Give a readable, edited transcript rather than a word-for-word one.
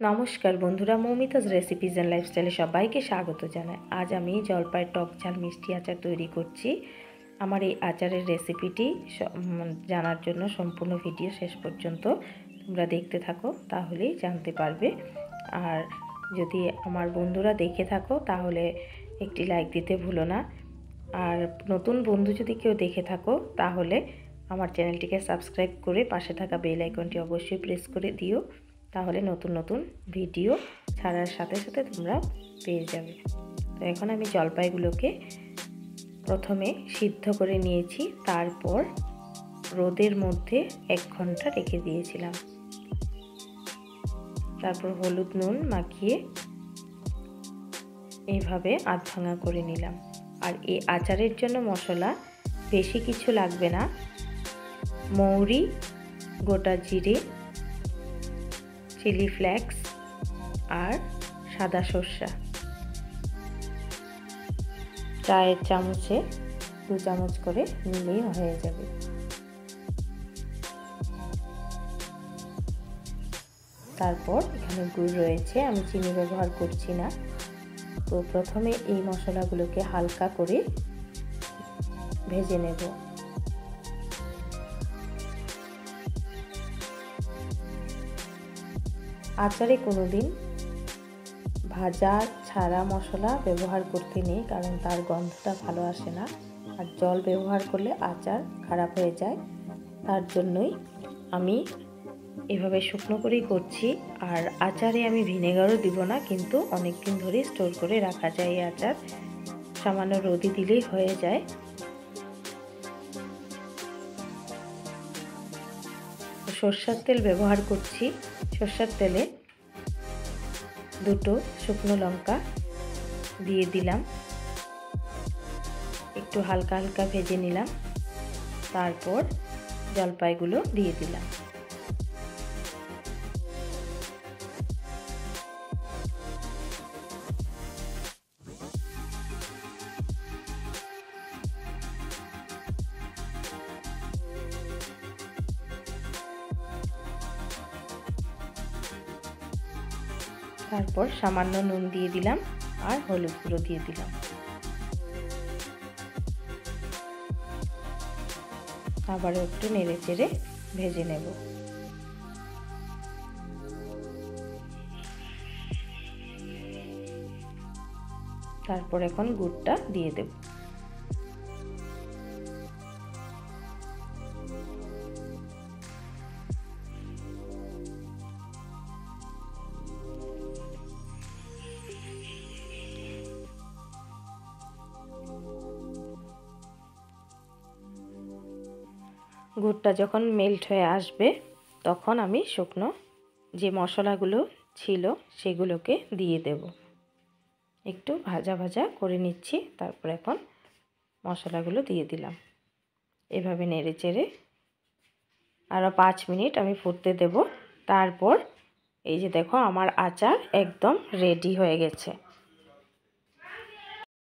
নমস্কার বন্ধুরা, মৌমিতাজ recipes and লাইফস্টাইলে সবাইকে স্বাগত জানাই। আজ আমি জলপাইয়ের টক ঝাল মিষ্টি আচার তৈরি করছি। আমার এই আচারের রেসিপিটি জানার জন্য সম্পূর্ণ ভিডিও শেষ পর্যন্ত তোমরা দেখতে থাকো, তাহলেই জানতে পারবে। আর যদি আমার বন্ধুরা দেখে থাকো তাহলে একটি লাইক দিতে ভুলো না। আর নতুন বন্ধু যদি কেউ দেখে থাকো তাহলে আমার চ্যানেলটিকে সাবস্ক্রাইব করে পাশে থাকা বেল আইকনটি অবশ্যই প্রেস করে দিও, তাহলে নতুন নতুন ভিডিও ছাড়ার সাথে সাথে তোমরা পেয়ে যাবে। তো এখন আমি জলপাইগুলোকে প্রথমে সিদ্ধ করে নিয়েছি, তারপর রোদের মধ্যে 1 ঘন্টা রেখে দিয়েছিলাম। তারপর হলুদ নুন মাখিয়ে এইভাবে আধ ভাঙা করে নিলাম। আর এই আচারের জন্য মশলা বেশি কিছু লাগবে না। মৌরি, গোটা জিরে, চিলি ফ্লেক্স আর সাদা সর্ষা। চায়ের চামচে 2 চামচ করে নিলেই হয়ে যাবে। তারপর এখানে গুড় রয়েছে, আমি চিনি ব্যবহার করছি না। তো প্রথমে এই মশলাগুলোকে হালকা করে ভেজে নেব। আচারে কোনোদিন ভাজা ছাড়া মশলা ব্যবহার করতে নেই, কারণ তার গন্ধটা ভালো আসে না। আর জল ব্যবহার করলে আচার খারাপ হয়ে যায়। তার জন্যই আমি এভাবে শুকনো করেই করছি। আর আচারে আমি ভিনেগারও দিব না, কিন্তু অনেক দিন ধরে স্টোর করে রাখা যায় এই আচার। সামান্য রোদে দিলেই হয়ে যায়। সরষের তেল ব্যবহার করছি। সরষের তেলে 2 শুকনো লঙ্কা দিয়ে দিলাম, একটু হালকা হালকা ভেজে নিলাম। তারপর জলপাইগুলো দিয়ে দিলাম। তারপর সামান্য নুন দিয়ে দিলাম আর হলুদ গুঁড়ো দিয়ে দিলাম। আবার একটু নেড়ে চেড়ে ভেজে নেব। তারপর এখন গুড়টা দিয়ে দেব। গুড়টা যখন মেল্ট হয়ে আসবে তখন আমি শুকনো যে মশলাগুলো ছিল সেগুলোকে দিয়ে দেব। একটু ভাজা ভাজা করে নিচ্ছি। তারপর এখন মশলাগুলো দিয়ে দিলাম। এভাবে নেড়ে চেড়ে আরও 5 মিনিট আমি ফুটতে দেব। তারপর এই যে দেখো, আমার আচার একদম রেডি হয়ে গেছে।